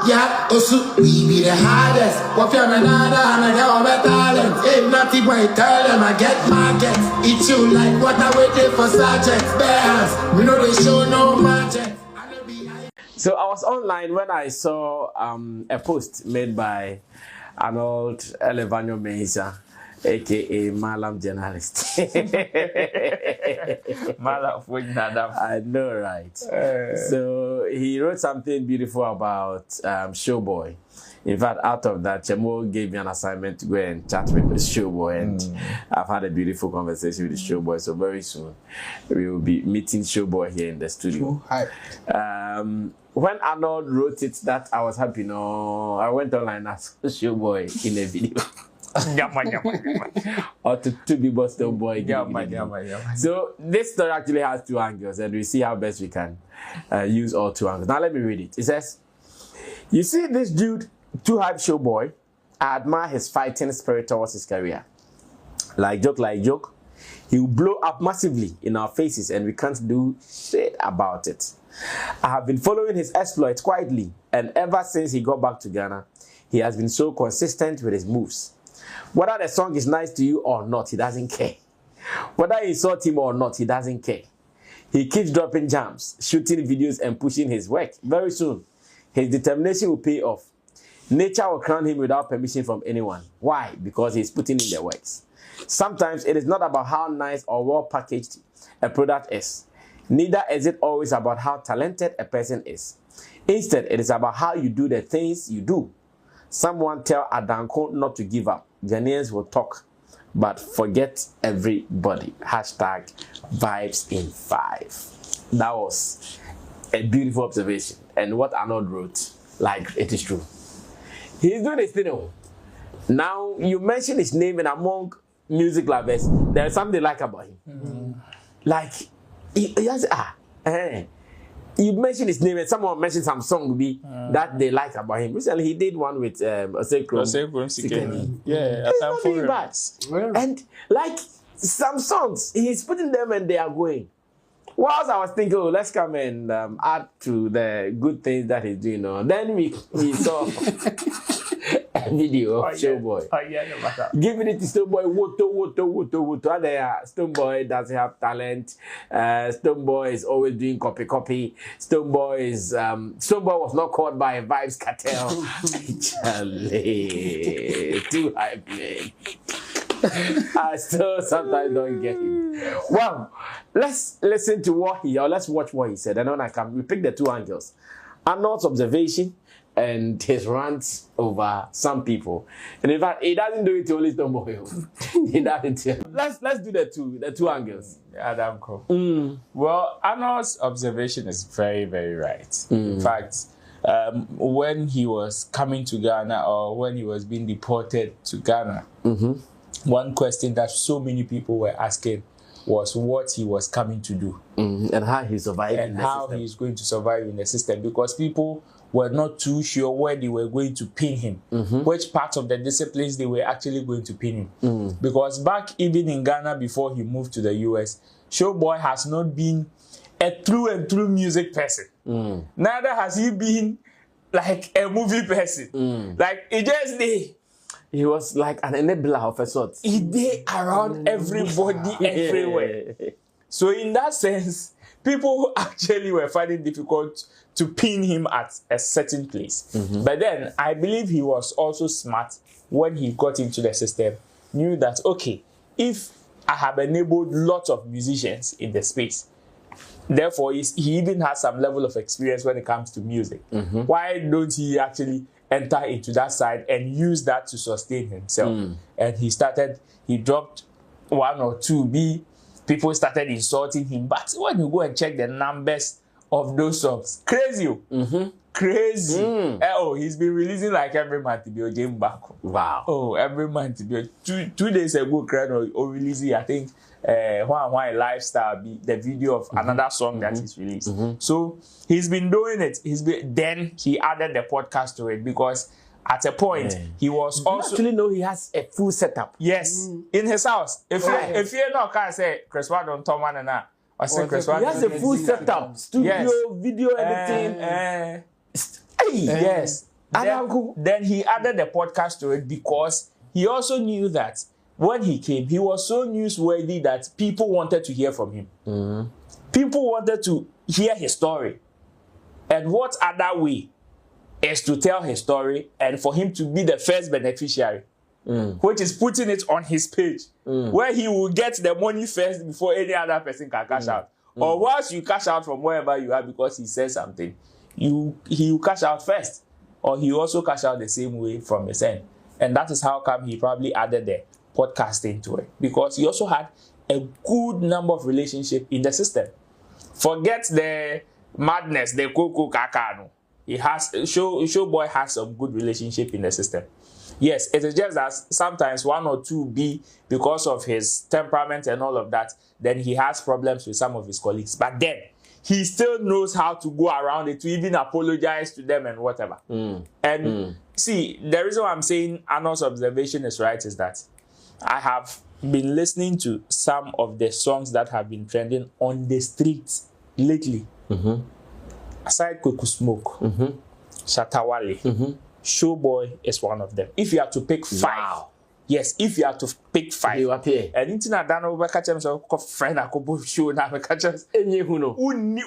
Yeah, we be the hardest. What you're and I get all my talent. If not the boy, tell them I get market. Eat you like what I waited for sergeants. Bears, we know they show no magic. So I was online when I saw a post made by Arnold Elevanyo Mensah, aka Malam journalist. Malam I know, right? So he wrote something beautiful about ShowBoy. In fact, out of that, Chemo gave me an assignment to go and chat with the ShowBoy, and I've had a beautiful conversation with the ShowBoy. So very soon, we will be meeting ShowBoy here in the studio. When Arnold wrote it, that I was happy. No, I went online as ShowBoy in a video. Or to be Stonebowy. So this story actually has two angles, and we see how best we can use all two angles. Now let me read it. It says, "You see this dude, too hype ShowBoy. I admire his fighting spirit towards his career. Like joke, he will blow up massively in our faces, and we can't do shit about it. I have been following his exploits quietly, and ever since he got back to Ghana, he has been so consistent with his moves. Whether the song is nice to you or not, he doesn't care. Whether you insult him or not, he doesn't care. He keeps dropping jams, shooting videos, and pushing his work. Very soon, his determination will pay off. Nature will crown him without permission from anyone. Why? Because he's putting in the works. Sometimes it is not about how nice or well packaged a product is. Neither is it always about how talented a person is. Instead, it is about how you do the things you do. Someone tell Adanko not to give up. Ghanaians will talk, but forget everybody. Hashtag vibes in 5. That was a beautiful observation. And what Arnold wrote, like, it is true. He's doing his thing. Now, you mention his name, and among music lovers, there's something they like about him. Like, he has, you mentioned his name, and someone mentioned some song that they like about him. Recently, he did one with Osekrom. Yeah, it's not really bad. And like some songs, he's putting them and they are going. Whilst I was thinking, let's come and add to the good things that he's doing. Then we saw a video of ShowBoy. Giving it to Stonebowy, woto. Stoneboy doesn't have talent. Stoneboy is always doing copy. Stoneboy was not caught by a vibes cartel. Too hype, man. I still sometimes don't get him. Well, let's listen to let's watch what he said. And then we pick the two angles. Arnold's observation and his rants over some people. And in fact, he doesn't do it to only Stonebowy. He does it. Let's do the two angles. Adam, cool. Well, Arnold's observation is very, very right. In fact, when he was coming to Ghana, or when he was being deported to Ghana, one question that so many people were asking was what he was coming to do. And how he survived and how he's going to survive in the system, because people were not too sure where they were going to pin him, which part of the disciplines they were actually going to pin him. Because back even in Ghana, before he moved to the US, ShowBoy has not been a through and through music person. Neither has he been like a movie person. Like, it just did. He was like an enabler of a sort. He did around everybody everywhere. So in that sense, people actually were finding it difficult to pin him at a certain place. But then I believe he was also smart when he got into the system, knew that, okay, if I have enabled lots of musicians in the space, therefore he even has some level of experience when it comes to music. Why don't he actually enter into that side and use that to sustain himself? And he dropped one or two. People started insulting him. But when you go and check the numbers of those songs, crazy. Crazy. He's been releasing like every month to be a game back. Wow. Every month to be 2 days ago, or releasing, I think, Why Lifestyle, the video of another song that he's released. So he's been doing it. Then he added the podcast to it, because at a point he was also. You actually know he has a full setup. Yes, in his house. If you not can say Chris Wadon Toman and that, I say Chris Wadon. He has a full setup, studio, video editing. Yes. Then he added the podcast to it because he also knew that when he came, he was so newsworthy that people wanted to hear from him. Mm-hmm. People wanted to hear his story. And what other way is to tell his story and for him to be the first beneficiary, which is putting it on his page, where he will get the money first before any other person can cash out. Or once you cash out from wherever you are because he said something, he will cash out first. Or he also cash out the same way from his end. And that is how come he probably added the podcasting to it. Because he also had a good number of relationships in the system. Forget the madness, the koko kakano. He has ShowBoy has some good relationship in the system. Yes, it is just that sometimes one or two be because of his temperament and all of that, then he has problems with some of his colleagues. But then he still knows how to go around it to even apologize to them and whatever. See, the reason why I'm saying Arnold's observation is right is that I have been listening to some of the songs that have been trending on the streets lately. Aside Kweku Smoke, Shatta Wale, ShowBoy is one of them. If you have to pick 5, yes, if you have to pick 5, and internet I don't know catch them so friend I could show now catch us. Uni.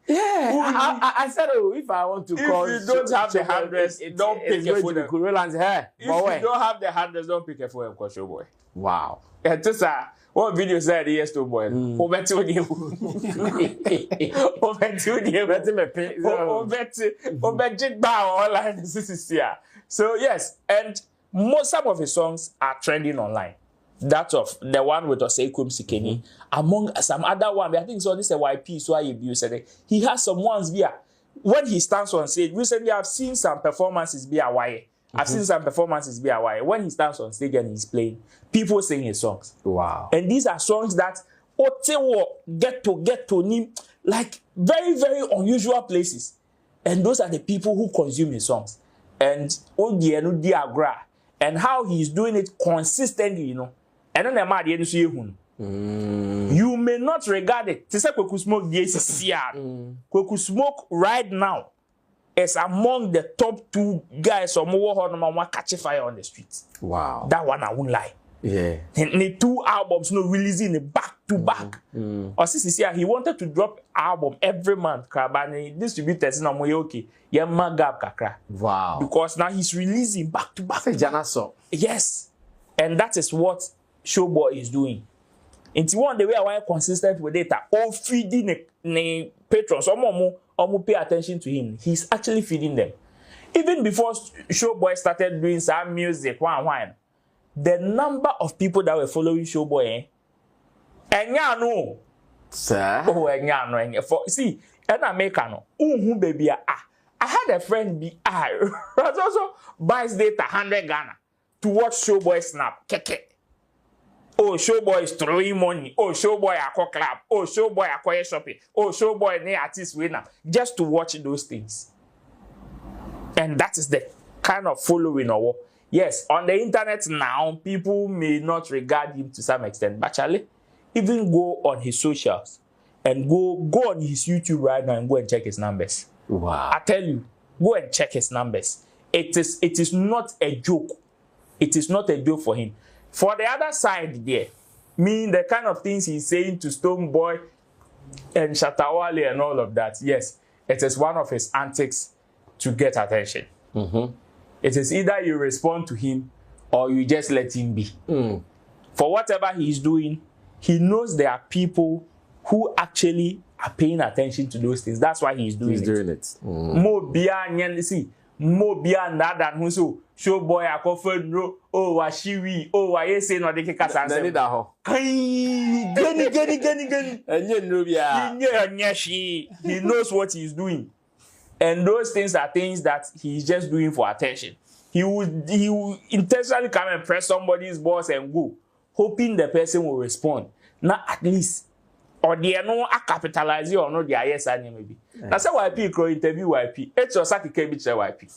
Yeah, I said if I want to call, if you don't have the hundreds, don't pick a phone. If you don't have the hundreds, don't pick a phone and call ShowBoy. Wow. And this what video said yes to boy. So yes, and some of his songs are trending online. That of the one with Oseikum Sikeni, among some other one. I think so. This is a YP. So I said he has some ones via when he stands on stage. Recently, I've seen some performances via YA. I've seen some performances be a while. When he stands on stage and he's playing, people sing his songs. Wow. And these are songs that get to name like very, very unusual places. And those are the people who consume his songs. And how he's doing it consistently, you know. And then you may not regard it. Kweku Smoke right now is among the top 2 guys on catch fire on the streets. Wow. That one I won't lie. Yeah. And the 2 albums releasing it back to back. Or since he wanted to drop album every month. But distributors no okay. Wow. Because now he's releasing back to back. Yes. And that is what ShowBoy is doing. And one the way I want consistent with data, all feeding the patrons, pay attention to him. He's actually feeding them. Even before ShowBoy started doing some music, the number of people that were following ShowBoy, see, and American, baby, I had a friend also buys data 100 Ghana to watch ShowBoy snap. Oh, ShowBoy is throwing money. Oh, ShowBoy a club. Oh, ShowBoy a shopping. Oh, ShowBoy ne artist winner. Just to watch those things. And that is the kind of following. Yes, on the internet now, people may not regard him to some extent. But Charlie, even go on his socials and go on his YouTube right now and go and check his numbers. Wow. I tell you, go and check his numbers. It is not a joke. It is not a joke for him. For the other side there, the kind of things he's saying to Stonebowy and Shatta Wale and all of that, yes, it is one of his antics to get attention. It is either you respond to him or you just let him be. For whatever he's doing, he knows there are people who actually are paying attention to those things. That's why he's doing it. More beyond that than who so ShowBoy a coffin ro oh wa shiwi oh wa yese no de keka sanse he knows what he's doing, and those things are things that he's just doing for attention. He will intentionally come and press somebody's boss and go, hoping the person will respond. Now at least or they no a capitalize or no their yes maybe. Na say YP crow interview YP. It's your saki ke bi YP.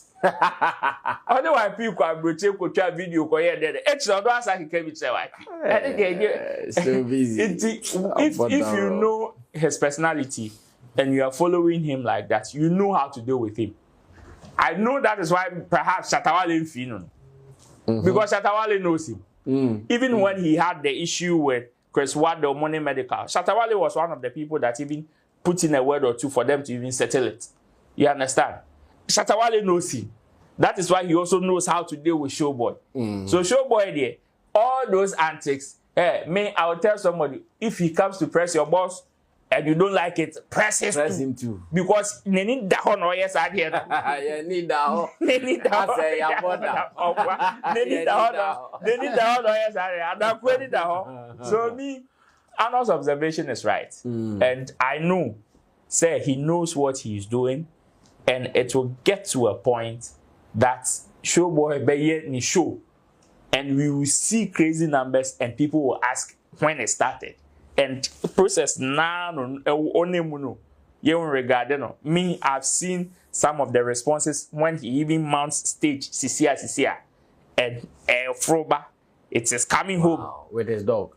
Only YP ko abroche ko twa video ko here there. It's your do saki ke bi YP. So busy. If you know his personality and you are following him like that, you know how to deal with him. I know that is why perhaps Shatta Wale Fino. Because Shatta Wale knows him. Even when he had the issue with Chris Ward or Money Medical, Shatta Wale was one of the people that even put in a word or two for them to even settle it. You understand? Shatta Wale knows him. That is why he also knows how to deal with ShowBoy. So ShowBoy there, all those antics, I will tell somebody, if he comes to press your boss and you don't like it, press him too. Because they need the honor, yes, I hear that. You need the honor. They need the honor. They need the honor. They need the honor, yes, I hear. And I'm quitting the honor. So me, Arnold's observation is right. And I know, say, he knows what he's doing. And it will get to a point that ShowBoy be ni show. And we will see crazy numbers and people will ask when it started. And process now on regarding me, I've seen some of the responses when he even mounts stage Sisia and Froba. It is coming home with his dog.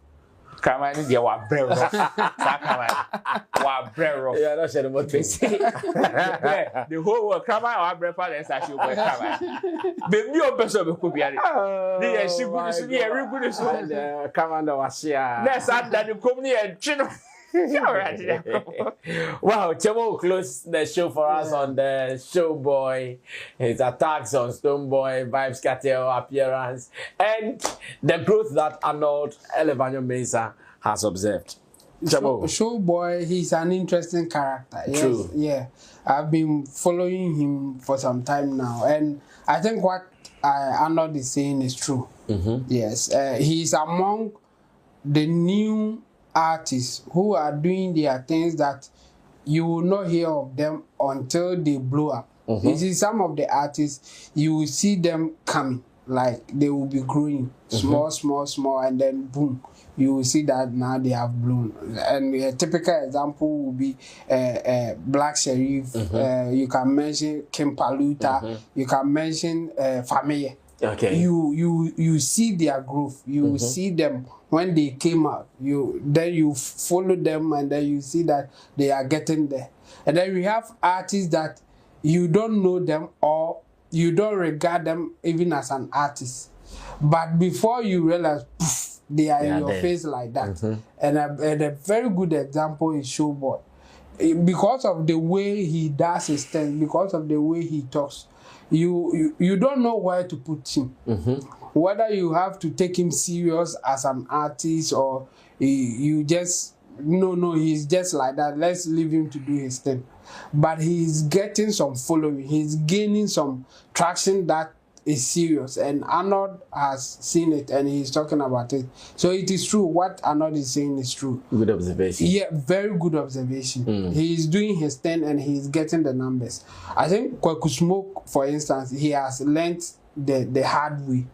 Come on, they were brave. Yeah, that's the motivation. The whole world, come on, brave fathers, I should go. Come on, baby, your person could be. They are she good, she very good. Come on, the Washia. That's that the company and chino. Wow, Chemo closed the show for us on the ShowBoy, his attacks on Stonebowy, Vibes Cartel appearance, and the growth that Arnold Elevanyo Mensah has observed. ShowBoy, he's an interesting character. Yes, true. Yeah, I've been following him for some time now, and I think what Arnold is saying is true. Yes, he's among the new artists who are doing their things that you will not hear of them until they blow up. You see, some of the artists, you will see them coming, like they will be growing small, and then boom, you will see that now they have blown. And a typical example will be Black Sherif. You can mention Kim Paluta. You can mention Fameye. Okay. You see their growth. You see them when they came out. Then you follow them, and then you see that they are getting there. And then we have artists that you don't know them or you don't regard them even as an artist, but before you realize, poof, they are in your face like that. And a very good example is ShowBoy, because of the way he does his thing, because of the way he talks. You don't know where to put him. Whether you have to take him serious as an artist or you just no, he's just like that. Let's leave him to do his thing. But he's getting some following. He's gaining some traction that is serious. And Arnold has seen it and he's talking about it. So it is true. What Arnold is saying is true. Good observation. Yeah, very good observation. He's doing his thing and he's getting the numbers. I think Kwaku Smoke, for instance, he has learned the hard way.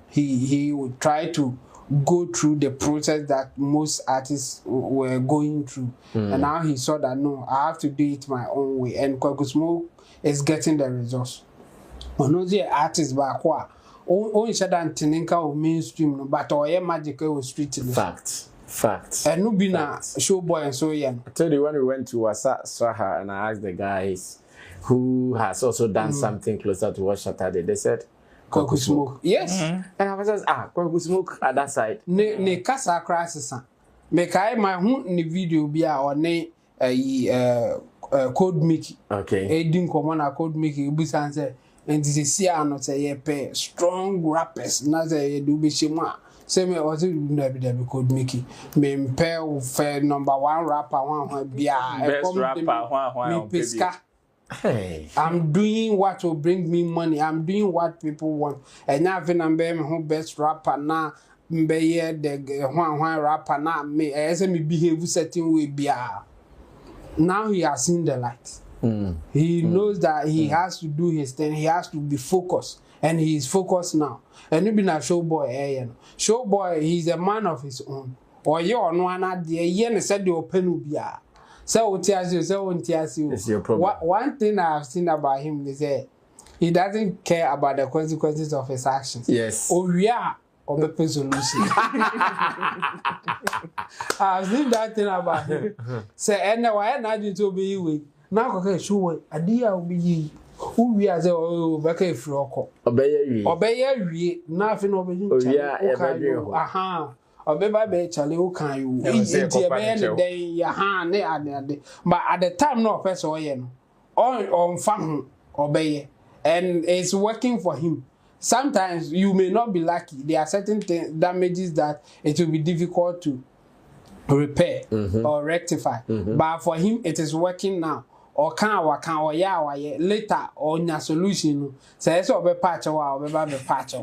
He would try to go through the process that most artists were going through. And now he saw that, no, I have to do it my own way. And Kwaku Smoke is getting the results. Onozi artist back wa only Shatta Ntinenka of mainstream, but or magical with street. Facts. And no be na ShowBoy and so yeah. I told you when we went to Saha and I asked the guys who has also done something closer to what Shatta did, they said Kwaku Smoke. Yes. And I was just Kwaku Smoke at that side. Ne kasa crisis. Me kai my ni video bia or ne Code Mickey. Okay. Edin common Code Mickey busan say and this is not say strong rappers na say do be shima. Say me also be Code Mickey. Me pair for number 1 rapper one bia. Best rapper one Pisca. Hey. I'm doing what will bring me money. I'm doing what people want. And now when I'm being who best rapper now, be the one rapper now me as me behave certain way bia. Now he has seen the light. He knows that he has to do his thing. He has to be focused, and he is focused now. And even a ShowBoy, ShowBoy, he's a man of his own. Or you are no one at the yen said the open bia. So it's your problem. One thing I've seen about him is that he doesn't care about the consequences of his actions. Yes. Oh yeah, or the solution. I've seen that thing about him. Say, and now I not to be with now. Okay, sure, a dear will be who we as oh back a froko obey na afi no obey aha obeba be chale who can you inti be ne den ya ha ne ade but at the time no person oye no on fam obey and it's working for him. Sometimes you may not be lucky. There are certain damages that it will be difficult to repair or rectify. But for him, it is working now. Or later on your solution. Say so be patch or be patch.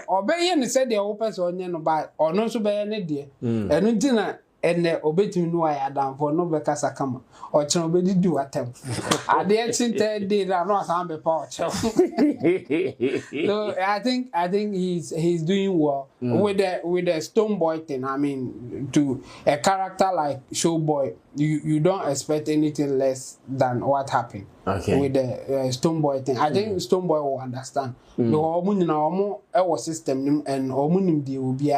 Obey and said the opens on but or no so be any dear. And dinner. And the obetumi no I adam for no beka sakama or chen obedi do attempt at the end day that no am be pouch. So I think he's doing well with the Stonebowy thing. I mean, to a character like ShowBoy, you don't expect anything less than what happened with the Stonebowy thing. I think Stoneboy will understand the omu system and omu the will be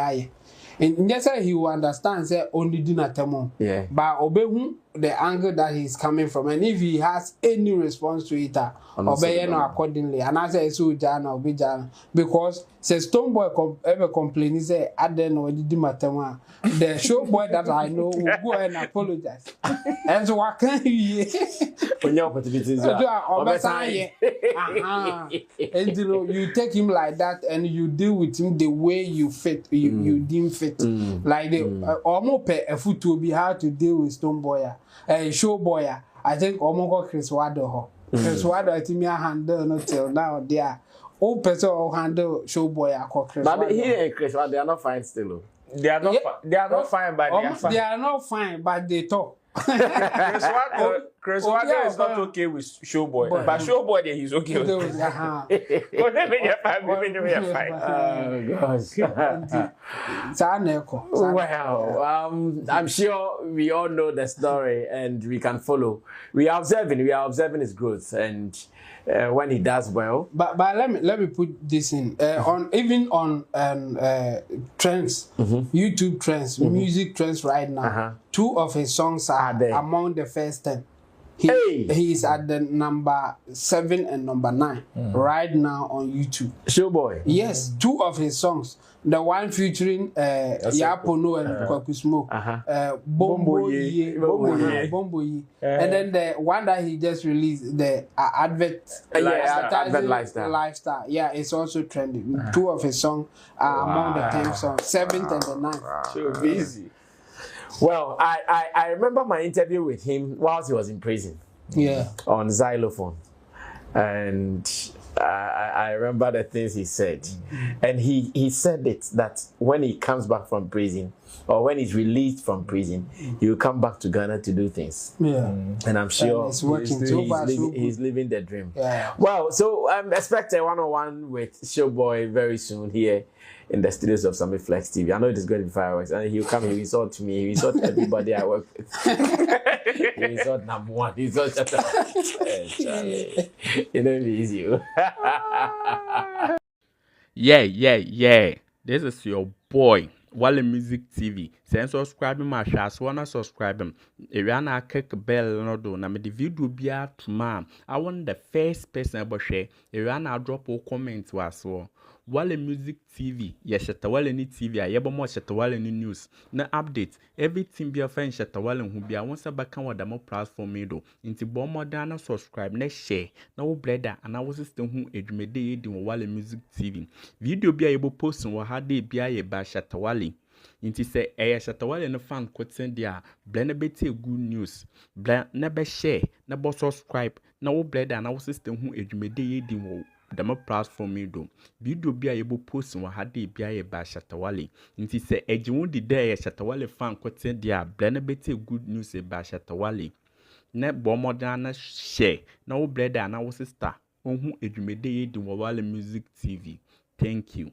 and yes, he will understand say only dinner temo. Yeah. But obey the angle that he's coming from, and if he has any response to it, obey no accordingly. And I say so Jana obey Jana because says Stonebowy ever complain, he say I don't know dinner temo. The ShowBoy that I know will go and apologize. And so what can you when your opportunities and you know you take him like that and you deal with him the way you fit you deem fit. Like the almost a foot to be hard to deal with Stonebowy and ShowBoy. I think almost Chris Wado. Chris Wado I think me handle not till now there. All person will handle ShowBoy. But here and Chris Wado they are not fine still. They are not fine, but they are fine. They are not fine, but they talk. Chris Wado is not okay with ShowBoy, but ShowBoy he's okay with it. Well, I'm sure we all know the story and we can follow. We are observing his growth and when he does well. But let me put this in on trends, YouTube trends, music trends right now. 2 of his songs are among the first 10. He is at the number 7 and number 9 right now on YouTube. ShowBoy. Yes, 2 of his songs. The one featuring Yapono and Kwaku Smoke, Bomboyi, and then the one that he just released, the advert lifestyle. Yeah, it's also trending. 2 of his songs are among the 10 songs, 7th and the 9th. So busy. Well, I remember my interview with him whilst he was in prison. Yeah. On xylophone. And I remember the things he said. And he said it that when he comes back from prison or when he's released from prison, he will come back to Ghana to do things. Yeah. And I'm sure it's working he's living the dream. Yeah. Well, so I'm expecting one-on-one with ShowBoy very soon here in the studios of Summit Flex TV. I know it is going to be fireworks. And he'll come, he'll insult me, he'll insult everybody I work with. He'll insult number 1, he'll insult Shatta. You know, it's easy. Yeah. This is your boy, Wale Music TV. Send subscribe my shots, wanna subscribe him. If you na click bell no do na me the video be out tomorrow. I want the first person about share. If you na drop a comment was Wale Music TV, yes, Shatta Wale ni TV, I yebo more Shatta Wale ni news. Na update, everything be a friend Shatta Wale who be a once a back on the more platform me do. Into bomb more than subscribe, next share, no brother, and I was still who edumede in Wale Music TV. Video be able posting what had they be a by Shatta Wale. Inti say Shatta Wale no fan quote send dia blend beti good news. Blend never share, never subscribe, no brother, and I was still who edumede in the more platform me do. Video be able posting what had they be a by Shatta Wale. Inti say ejiwon di day Shatta Wale fan quote send dia blend beti good news by Shatta Wale. Ne bomb than share, no brother, and I was a star. On who edumede in Wale Music TV. Thank you.